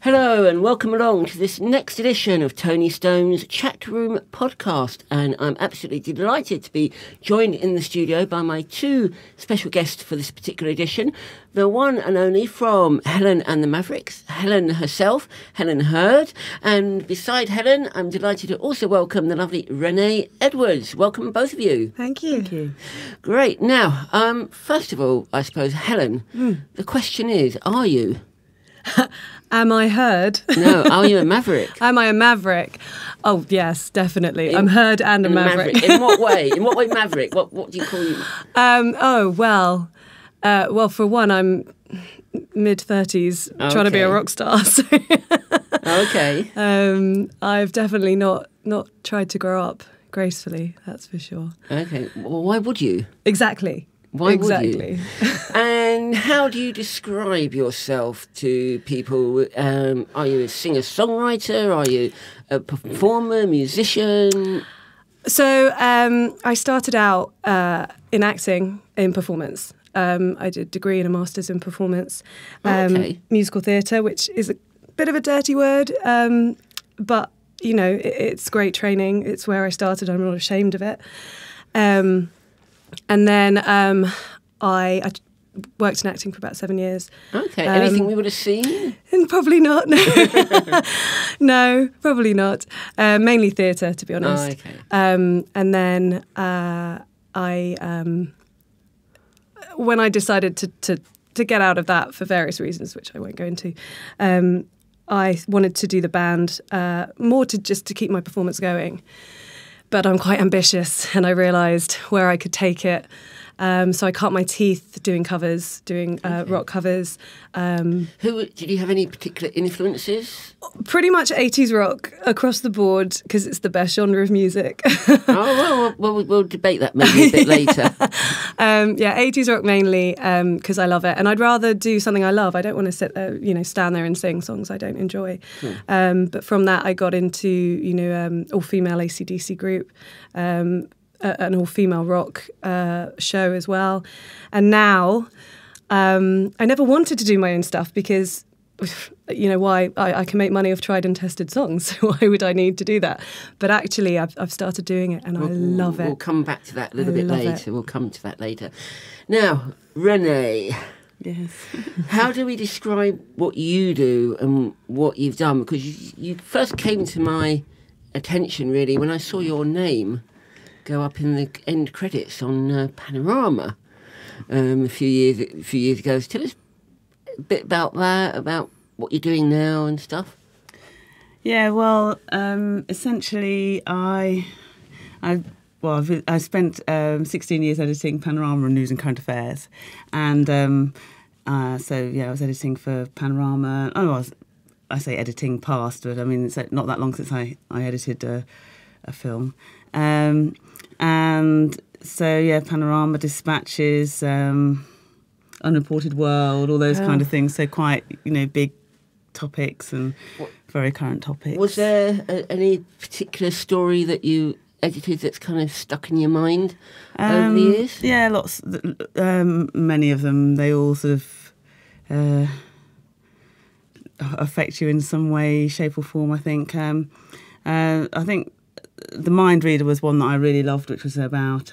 Hello and welcome along to this next edition of Tony Stone's Chatroom podcast, and I'm absolutely delighted to be joined in the studio by my two special guests for this particular edition. The one and only from Helen and the Mavericks, Helen herself, Helen Hurd, and beside Helen I'm delighted to also welcome the lovely Renee Edwards. Welcome both of you. Thank you. Thank you. Great. Now, first of all, I suppose, Helen, the question is, are you? Am I Hurd? No, are you a maverick? Am I a maverick? Oh, yes, definitely. I'm Hurd and a maverick. In what way? In what way maverick? What do you call you? Well, for one, I'm mid-30s, trying to be a rock star. So Okay. I've definitely not tried to grow up gracefully, that's for sure. Okay. Well, why would you? Exactly. Why exactly. would you? And how do you describe yourself to people? Are you a singer-songwriter? Are you a performer, musician? So I started out in acting, in performance. I did a degree and a master's in performance, musical theatre, which is a bit of a dirty word, but, you know, it's great training. It's where I started. I'm not ashamed of it. And then I worked in acting for about 7 years. Okay. Anything we would have seen? Probably not. No, probably not. Mainly theatre, to be honest. Oh, okay. And then when I decided to get out of that for various reasons, which I won't go into, I wanted to do the band more to keep my performance going. But I'm quite ambitious, and I realised where I could take it. So I cut my teeth doing covers, doing rock covers. Did you have any particular influences? Pretty much 80s rock across the board, because it's the best genre of music. We'll debate that maybe a bit later. 80s rock mainly, because I love it. And I'd rather do something I love. I don't want to sit there, stand there and sing songs I don't enjoy. But from that, I got into, all-female AC/DC group, an all-female rock show as well. And now I never wanted to do my own stuff because, why? I can make money off tried and tested songs. So why would I need to do that? But actually, I've started doing it and I love it. We'll come back to that a little bit later. We'll come to that later. Now, Renee. Yes. How do we describe what you do and what you've done? Because you first came to my attention, really, when I saw your name go up in the end credits on Panorama a few years ago. So tell us a bit about that, about what you're doing now and stuff. Yeah, well, essentially, I spent 16 years editing Panorama and News and Current Affairs, and I was editing for Panorama. I say editing past, but I mean it's not that long since I edited a film. And so, Panorama, Dispatches, Unreported World, all those kind of things. So quite, big topics and very current topics. Was there any particular story that you edited that's kind of stuck in your mind over the years? Yeah, lots. Many of them. They all sort of affect you in some way, shape or form, I think. I think The Mind Reader was one that I really loved, which was about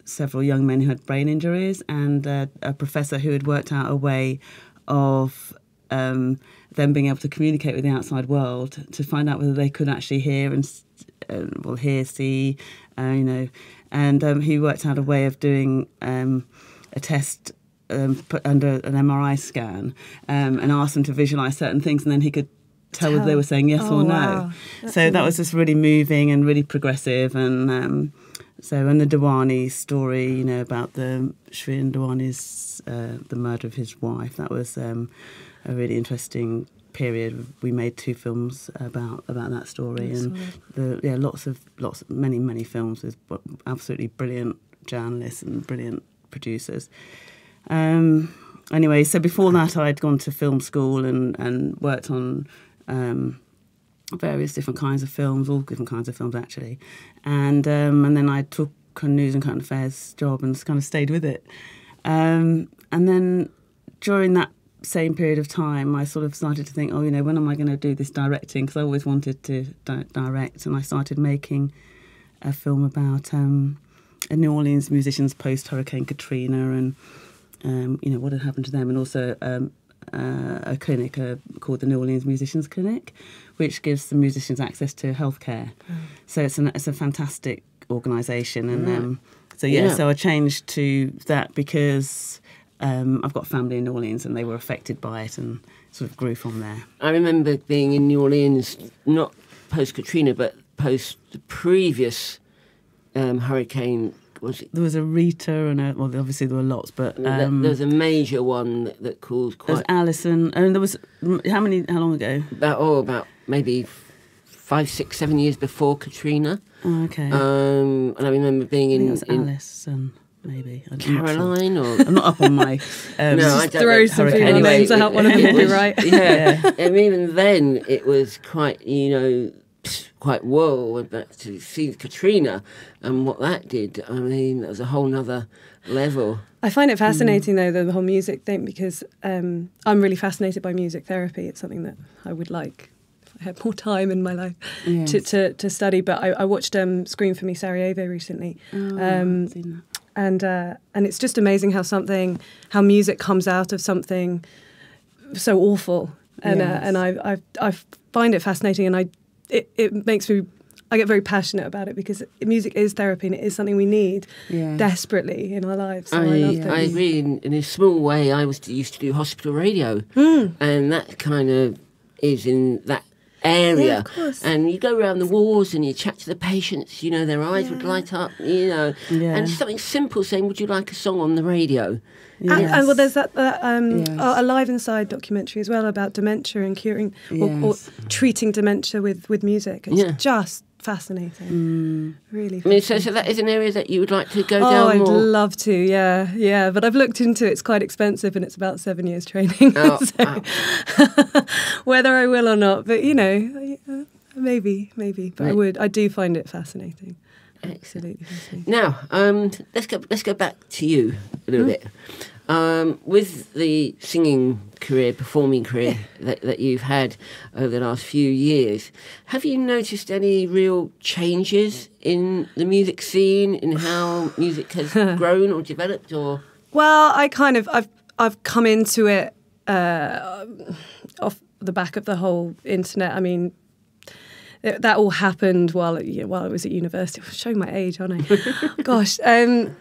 several young men who had brain injuries and a professor who had worked out a way of them being able to communicate with the outside world to find out whether they could actually hear and see, and he worked out a way of doing a test put under an MRI scan and asked them to visualise certain things, and then he could tell whether they were saying yes or no. Wow. So that was just really moving and really progressive. And and the Dewani story, about the Shreen Dewani's the murder of his wife, that was a really interesting period. We made 2 films about that story, and many films with absolutely brilliant journalists and brilliant producers. Anyway, so before that, I'd gone to film school and worked on various different kinds of films, all different kinds of films actually, and then I took a News and Current Affairs job and kind of stayed with it, and then during that same period of time, I sort of started to think, oh, when am I going to do this directing? Because I always wanted to direct, and I started making a film about New Orleans musicians post Hurricane Katrina, and what had happened to them, and also a clinic called the New Orleans Musicians Clinic, which gives the musicians access to healthcare. So it's a fantastic organisation, and so I changed to that because I've got family in New Orleans, and they were affected by it, and sort of grew from there. I remember being in New Orleans, not post Katrina, but post the previous hurricane. There was a Rita and obviously there were lots, but there was a major one that caused quite. There was Allison, and there was how long ago? About maybe 5, 6, 7 years before Katrina. Oh, okay. And I remember being in. It was Allison, maybe. Caroline, or I'm not up on my. No, I don't throw some female names to help one of them be right. Yeah, and even then it was quite, quite whoa, but to see Katrina and what that did, I mean, that was a whole nother level. I find it fascinating though, the whole music thing, because I'm really fascinated by music therapy. It's something that I would like, if I had more time in my life, to study. But I watched Scream for Me Sarajevo recently. I've seen that. And it's just amazing how music comes out of something so awful. And I find it fascinating, and it makes me, I get very passionate about it, because music is therapy, and it is something we need desperately in our lives. So I agree. In a small way, I used to do hospital radio, and that kind of is in that area. Yeah, of course. And you go around the wards and you chat to the patients, their eyes would light up, and something simple, saying, would you like a song on the radio? Yes. And well, there's that Alive Inside documentary as well about dementia and curing or treating dementia with music. It's just fascinating. Really fascinating. So that is an area that you would like to go down more? I'd love to, yeah. But I've looked into it. It's quite expensive, and it's about 7 years training. Whether I will or not, but, maybe. But I do find it fascinating. Absolutely fascinating. Now, let's go back to you a little bit. With the singing career, performing career that you've had over the last few years, have you noticed any real changes in the music scene, in how music has grown or developed? Or well, I've come into it off the back of the whole internet. I mean, that all happened while I was at university. I'm showing my age, aren't I? Gosh, I mean,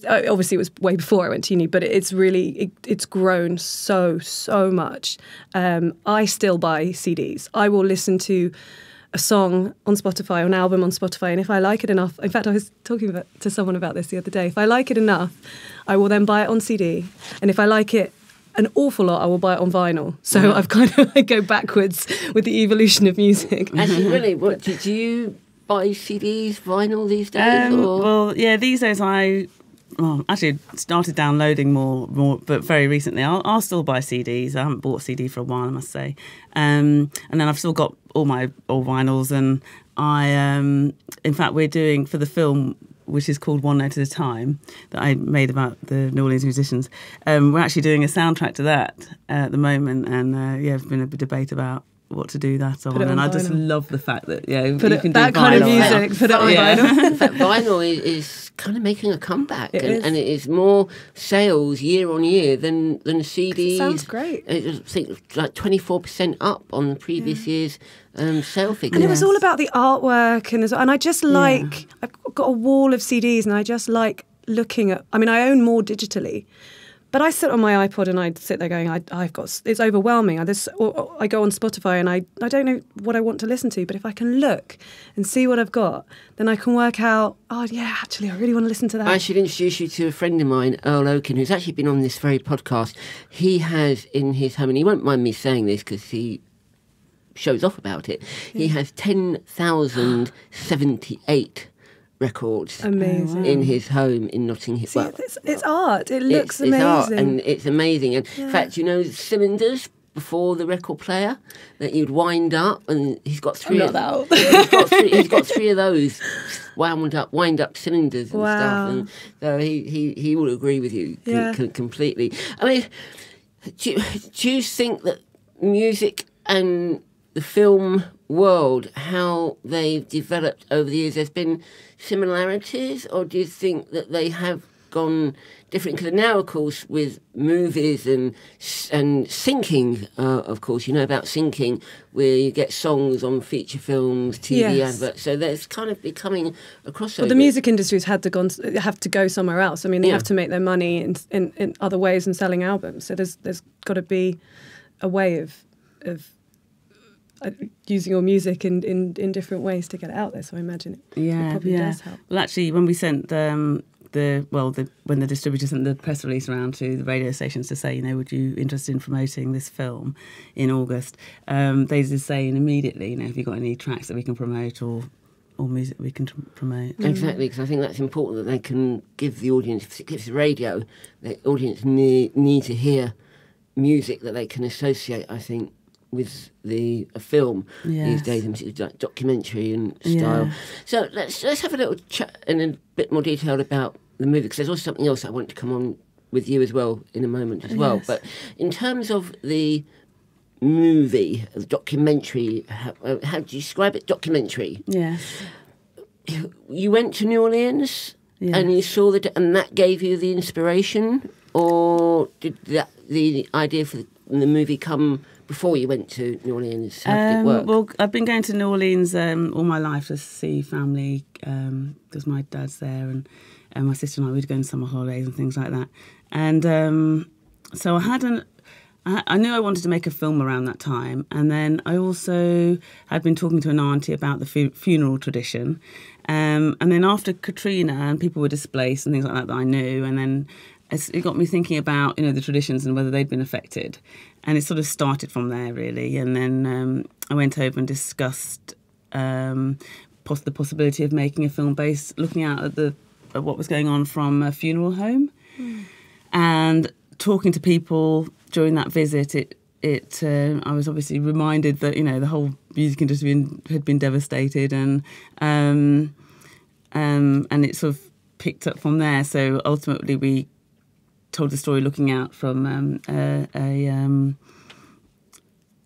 obviously it was way before I went to uni, but it's really it's grown so much. I still buy CDs. I will listen to a song on Spotify, or an album on Spotify, and if I like it enough, in fact, I was talking to someone about this the other day. If I like it enough, I will then buy it on CD, and if I like it an awful lot, I will buy it on vinyl. So I go backwards with the evolution of music. Actually, really, what do you buy CDs, vinyl these days? Well, yeah, these days I actually started downloading more, but very recently. I'll still buy CDs. I haven't bought a CD for a while, I must say. And then I've still got all my old vinyls, and in fact, we're doing for the film, which is called One Note at a Time, that I made about the New Orleans musicians. We're actually doing a soundtrack to that at the moment, and there's been a debate about what to do that on. And I just love the fact that you can do that kind of music. Put it on vinyl. In fact, vinyl is kind of making a comeback, and it is more sales year on year than CDs. Sounds great. I think like 24% up on the previous year's sale figures. And it was all about the artwork, and I just like, I've got a wall of CDs, and I just like looking at, I mean, I own more digitally, but I sit on my iPod and I sit there going, it's overwhelming. I go on Spotify and I don't know what I want to listen to, but if I can look and see what I've got, then I can work out, actually, I really want to listen to that. I should introduce you to a friend of mine, Earl Oaken, who's actually been on this very podcast. He has in his home, and he won't mind me saying this because he shows off about it, he has 10,078 records in his home in Notting Hill. See, it's art. It looks amazing. It's art, and it's amazing. And in fact, cylinders before the record player that you'd wind up, and he's got three. I'm not he's got three of those wind up cylinders and stuff. And so he will agree with you completely. I mean, Do you think that music and the film world, how they've developed over the years, there's been similarities, or do you think that they have gone different? Because now, of course, with movies and syncing, of course, you know about syncing, where you get songs on feature films, TV adverts. So there's kind of becoming a crossover. Well, the music industry's have to go somewhere else. I mean, they have to make their money in other ways than selling albums. So there's got to be a way of using your music in different ways to get it out there. So I imagine it probably does help. Well, actually, when we sent when the distributor sent the press release around to the radio stations to say, would you interested in promoting this film in August, they did say immediately, have you got any tracks that we can promote or music we can promote? Exactly, because I think that's important that they can give the audience, particularly if it's radio, the audience need to hear music that they can associate, I think, with a film these days, and like documentary and style. Yeah. So let's have a little chat in a bit more detail about the movie, because there's also something else I want to come on with you as well in a moment as well. But in terms of the movie, the documentary, how do you describe it? Documentary. Yes. You went to New Orleans and you saw and that gave you the inspiration, or did the idea for the movie come before you went to New Orleans? How did it work? Well, I've been going to New Orleans all my life to see family, because my dad's there, and my sister and I would go on summer holidays and things like that. And so I knew I wanted to make a film around that time, and then I also had been talking to an auntie about the funeral tradition, and then after Katrina and people were displaced and things like that I knew, and then it got me thinking about the traditions and whether they'd been affected, and it sort of started from there really. And then I went over and discussed the possibility of making a film looking out at what was going on from a funeral home, and talking to people during that visit. I was obviously reminded that the whole music industry had been devastated, and it sort of picked up from there. So ultimately we told the story looking out from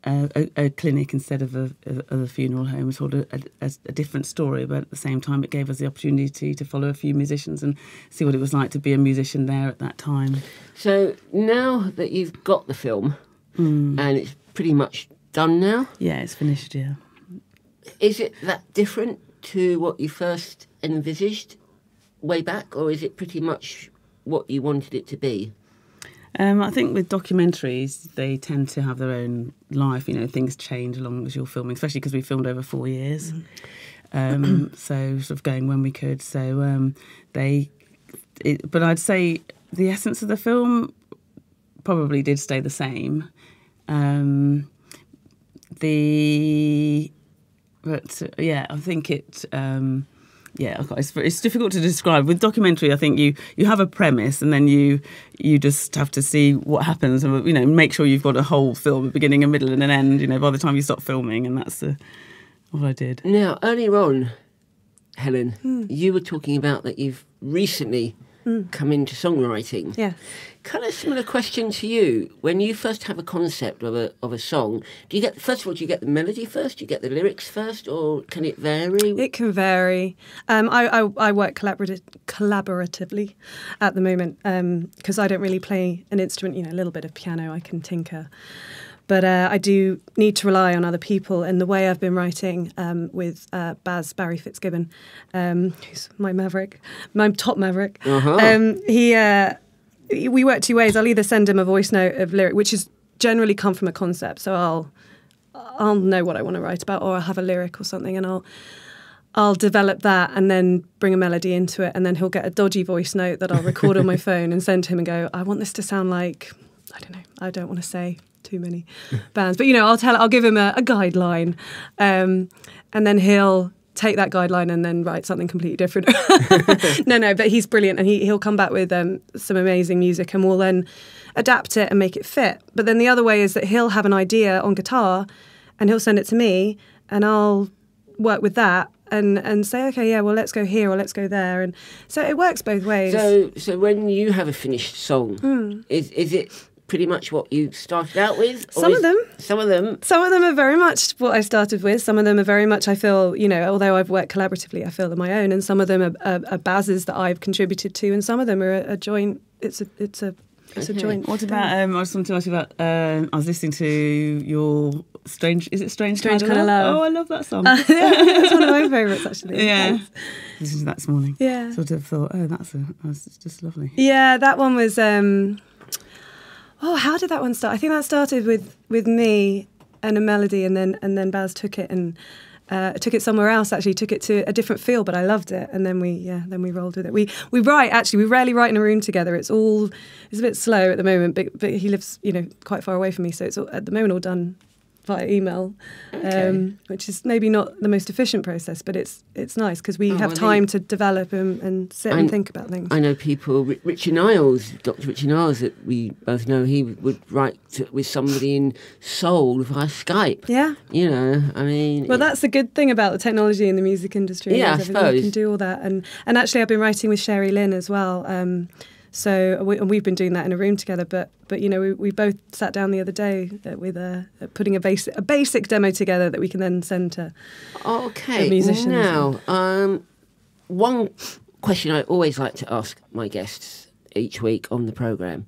a clinic instead of a funeral home. We told a different story, but at the same time it gave us the opportunity to follow a few musicians and see what it was like to be a musician there at that time. So now that you've got the film and it's pretty much done now? Yeah, it's finished, yeah. Is it that different to what you first envisaged way back, or is it pretty much what you wanted it to be? I think with documentaries, they tend to have their own life. Things change along as you're filming, especially because we filmed over 4 years. So sort of going when we could. So but I'd say the essence of the film probably did stay the same. I think it. It's difficult to describe. With documentary, I think you have a premise, and then you just have to see what happens, and make sure you've got a whole film, a beginning, a middle, and an end. By the time you stop filming, and that's what I did. Now, earlier on, Helen, you were talking about that you've recently come into songwriting. Yeah. Kind of similar question to you. When you first have a concept of a song, do you get the melody first? Do you get the lyrics first, or can it vary? It can vary. I work collaboratively at the moment because I don't really play an instrument. A little bit of piano, I can tinker. But I do need to rely on other people. And the way I've been writing with Barry Fitzgibbon, who's my top maverick, we work two ways. I'll either send him a voice note of lyric, which is generally come from a concept. So I'll know what I want to write about, or I'll have a lyric or something, and I'll develop that and then bring a melody into it. And then he'll get a dodgy voice note that I'll record on my phone and send to him and go, I want this to sound like, I don't know, I don't want to say too many bands, but I'll give him a guideline, and then he'll take that guideline and then write something completely different. No, but he's brilliant, and he'll come back with some amazing music, and we'll then adapt it and make it fit. But then the other way is that he'll have an idea on guitar and he'll send it to me, and I'll work with that and say, okay, yeah, well, let's go here or let's go there. And so it works both ways. So when you have a finished song, is it pretty much what you started out with? Some of them. Some of them. Some of them are very much what I started with. Some of them are very much, I feel, although I've worked collaboratively, I feel they're my own. And some of them are bases that I've contributed to, and some of them are a joint. It's a joint. What about? I just wanted to ask you about. I was listening to your Strange Kind of Love? Oh, I love that song. That's one of my favourites, actually. Yeah. Listened to that this morning. Yeah. Sort of thought, that's just lovely. Yeah, that one was. How did that one start? I think that started with me and a melody, and then Baz took it and took it somewhere else. Actually, took it to a different field, but I loved it. And then we rolled with it. We write. Actually, we rarely write in a room together. It's a bit slow at the moment, but he lives quite far away from me, so it's at the moment all done via email, which is maybe not the most efficient process, but it's nice because we have time to develop and sit and think about things. I know people, Richard Niles, Dr. Richard Niles, that we both know, he would write with somebody in Seoul via Skype. Yeah. Well, that's the good thing about the technology in the music industry. Yeah, I suppose. You can do all that. And actually I've been writing with Sherry Lynn as well. So we've been doing that in a room together, but we both sat down the other day with putting a basic demo together that we can then send to musicians. Now, one question I always like to ask my guests each week on the programme: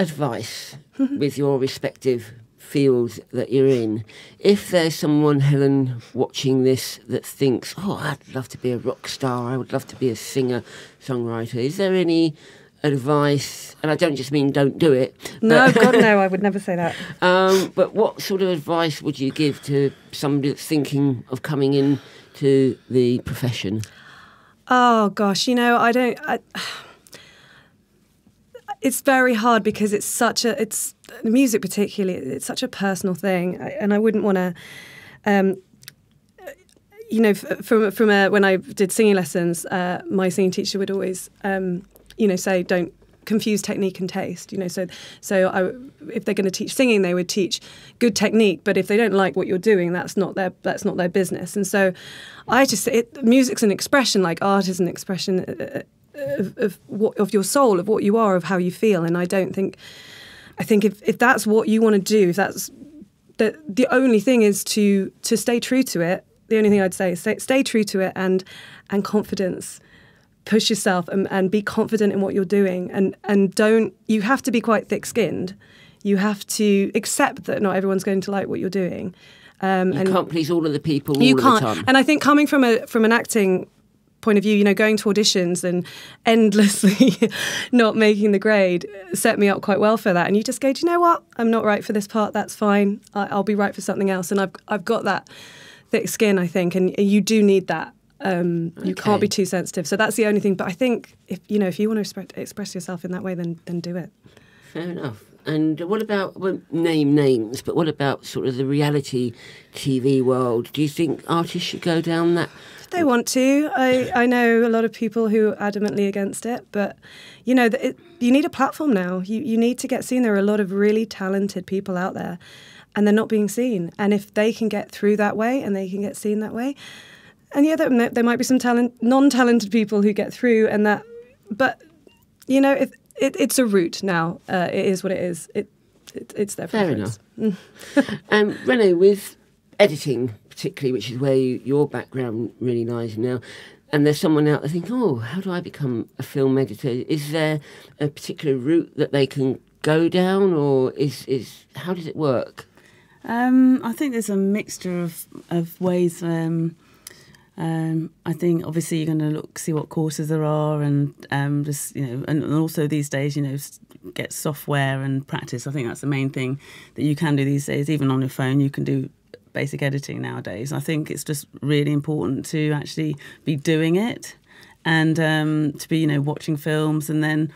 advice with your respective fields that you're in. If there's someone, Helen, watching this that thinks, I'd love to be a rock star, I would love to be a singer, songwriter, is there any advice? And I don't just mean don't do it. No, God, no, I would never say that. But what sort of advice would you give to somebody that's thinking of coming into the profession? Oh, gosh, it's very hard because it's music particularly, it's such a personal thing. And I wouldn't want to, when I did singing lessons, my singing teacher would always, say don't confuse technique and taste. If they're going to teach singing, they would teach good technique. But if they don't like what you're doing, that's not their business. And so, I just music's an expression, like art is an expression of your soul, of what you are, of how you feel. And I think if that's what you want to do, if that's the only thing is to stay true to it. The only thing I'd say is stay true to it and confidence. Push yourself and be confident in what you're doing, and don't. You have to be quite thick-skinned. You have to accept that not everyone's going to like what you're doing. You can't please all of the people all the time. And I think coming from an acting point of view, going to auditions and endlessly not making the grade set me up quite well for that. And you just go, do you know what? I'm not right for this part. That's fine. I'll be right for something else. And I've got that thick skin, I think, and you do need that. You can't be too sensitive. So that's the only thing. But I think if you want to express yourself in that way, then do it. Fair enough. And what about, I won't name names, but what about sort of the reality TV world? Do you think artists should go down that? They want to. I know a lot of people who are adamantly against it, but you need a platform now. You need to get seen. There are a lot of really talented people out there, and they're not being seen. And if they can get through that way and they can get seen that way, and there might be some non-talented people who get through, and that. But it's a route now. It is what it is. It's their preference. Fair enough. Renee, with editing particularly, which is where your background really lies now, and there's someone out there thinking, how do I become a film editor? Is there a particular route that they can go down, or how does it work? I think there's a mixture of ways. I think obviously you're going to see what courses there are, and and also these days, get software and practice. I think that's the main thing that you can do these days. Even on your phone, you can do basic editing nowadays. I think it's just really important to actually be doing it, and to be watching films, and then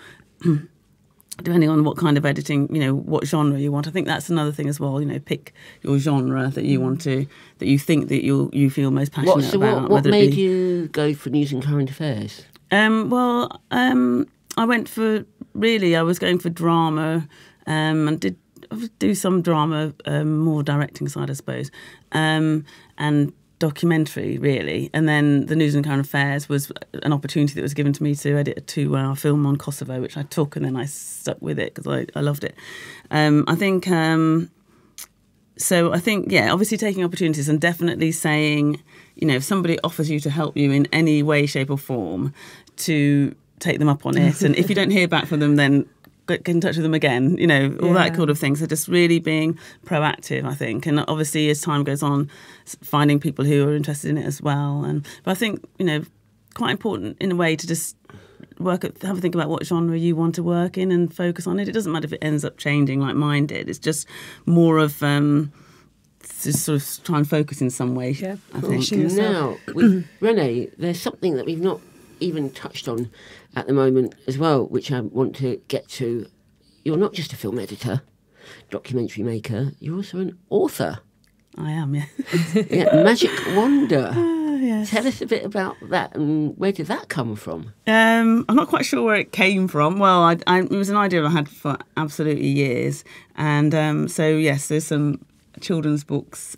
depending on what kind of editing, what genre you want. I think that's another thing as well. Pick your genre that you want to, that you think that you feel most passionate about. What made you go for news and current affairs? I was going for drama, and did do some drama, more directing side, I suppose. And documentary, really. And then the News and Current Affairs was an opportunity that was given to me to edit a 2-hour film on Kosovo, which I took, and then I stuck with it because I loved it. I think, obviously taking opportunities and definitely saying, if somebody offers you to help you in any way, shape or form, to take them up on it. And if you don't hear back from them, then get in touch with them again, all that kind of thing. So just really being proactive, I think. And obviously as time goes on, finding people who are interested in it as well. But I think, quite important in a way to just have a think about what genre you want to work in and focus on it. It doesn't matter if it ends up changing like mine did. It's just more of to sort of try and focus in some way, I think. Now, with Renee, there's something that we've not even touched on at the moment as well, which I want to get to. You're not just a film editor, documentary maker, you're also an author. I am, yeah. Yeah, Magic Wonder. Yes. Tell us a bit about that, and where did that come from? I'm not quite sure where it came from. Well, it was an idea I had for absolutely years. And so, yes, there's some children's books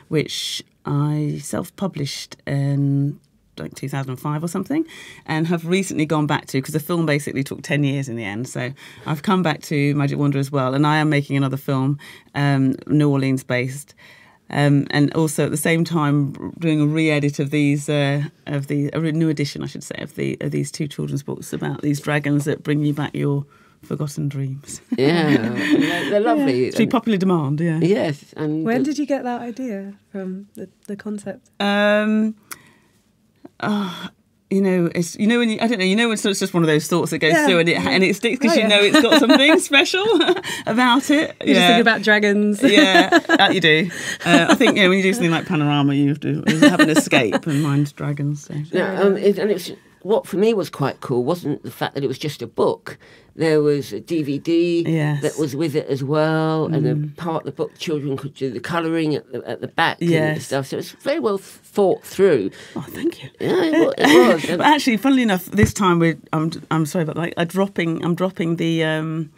which I self-published in like 2005 or something, and have recently gone back to, because the film basically took 10 years in the end. So I've come back to Magic Wonder as well, and I am making another film, New Orleans based. And also at the same time doing a re-edit of these, a new edition, I should say, of these 2 children's books about these dragons that bring you back your forgotten dreams. Yeah, they're lovely. Yeah. To popular demand, yeah. Yes. And when did you get that idea from the concept? It's when you, I don't know, when it's just one of those thoughts that goes through and it sticks because it's got something special about it. You just think about dragons. Yeah, that you do. I think when you do something like Panorama, you have to have an escape, and mine's dragons. So. Yeah, and it's what for me was quite cool wasn't the fact that it was just a book. There was a DVD that was with it as well, and a part of the book children could do the colouring at the back and stuff. So it's very well thought through. Oh, thank you. Yeah, it was. But actually, funnily enough, this time I'm sorry, but I'm dropping the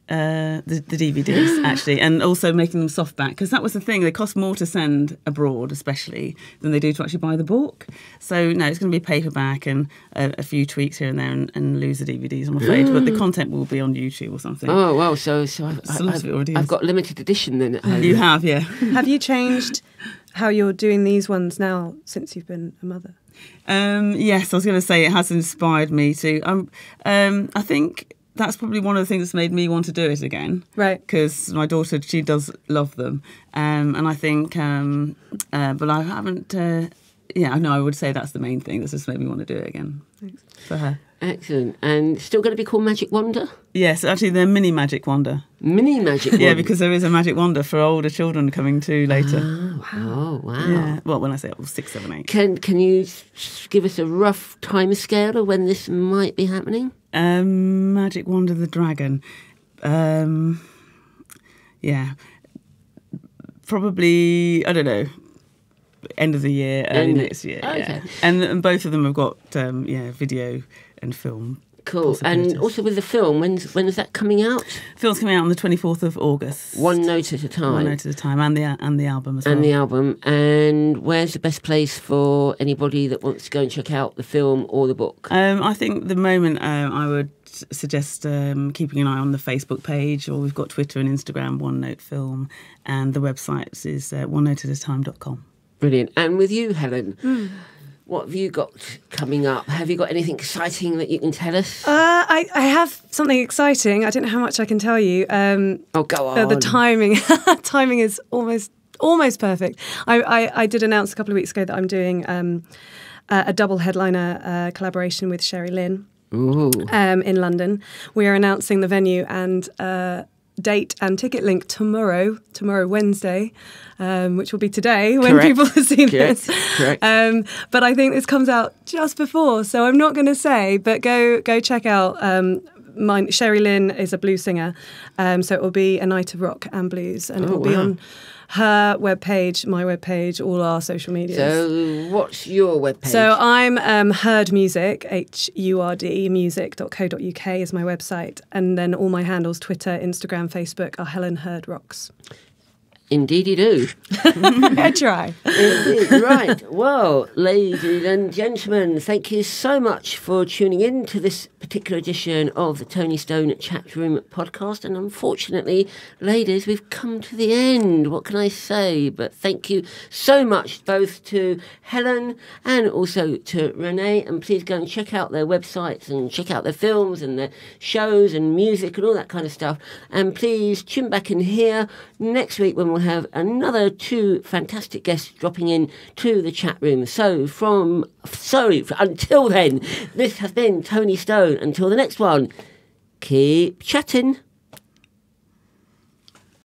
DVDs actually, and also making them softback, because that was the thing. They cost more to send abroad, especially, than they do to actually buy the book. So no, it's going to be paperback and a few tweaks here and there, and lose the DVDs, I'm afraid. But the content will be on YouTube or something. Oh well, so I've got limited edition then at home. You have, yeah. Have you changed how you're doing these ones now since you've been a mother? Yes, I was going to say it has inspired me to. I think that's probably one of the things that's made me want to do it again. Right. Because my daughter, she does love them. And I think, but I haven't, I would say that's the main thing that's just made me want to do it again. Thanks. For her. Excellent. And still going to be called Magic Wonder? Yes, actually they're Mini Magic Wonder. Mini Magic Wonder? Yeah, because there is a Magic Wonder for older children coming too later. Oh, wow. Yeah. Well, when I say 6, 7, 8. Can you give us a rough time scale of when this might be happening? Magic Wonder the Dragon. Probably, I don't know, end of the year, early next year. Okay. Yeah. And both of them have got video and film. Cool. And also with the film, when is that coming out? Film's coming out on the 24th of August. One note at a time. One note at a time, and the album as well. And the album. And where's the best place for anybody that wants to go and check out the film or the book? I think at the moment I would suggest keeping an eye on the Facebook page, or we've got Twitter and Instagram, One Note Film, and the website is onenoteatatime.com. Brilliant. And with you, Helen, what have you got coming up? Have you got anything exciting that you can tell us? I have something exciting. I don't know how much I can tell you. Go on. The timing is almost perfect. I did announce a couple of weeks ago that I'm doing a double headliner collaboration with Sherry Lynn in London. We are announcing the venue and date and ticket link tomorrow Wednesday, which will be today when people have seen this. Correct. But I think this comes out just before, so I'm not going to say, but go check out Sherry Lynn is a blues singer, so it will be a night of rock and blues, and it will be on her webpage, my webpage, all our social media. So what's your webpage? So I'm Hurd Music, HURD, music.co.uk is my website. And then all my handles, Twitter, Instagram, Facebook, are Helen Hurd Rocks. Indeed you do. I try. Indeed. Right. Well, ladies and gentlemen, thank you so much for tuning in to this particular edition of the Tony Stone Chatroom podcast. And unfortunately, ladies, we've come to the end. What can I say? But thank you so much both to Helen and also to Renee. And please go and check out their websites and check out their films and their shows and music and all that kind of stuff. And please tune back in here next week when we'll have another 2 fantastic guests dropping in to the chat room. So until then, this has been Tony Stone. Until the next one, keep chatting.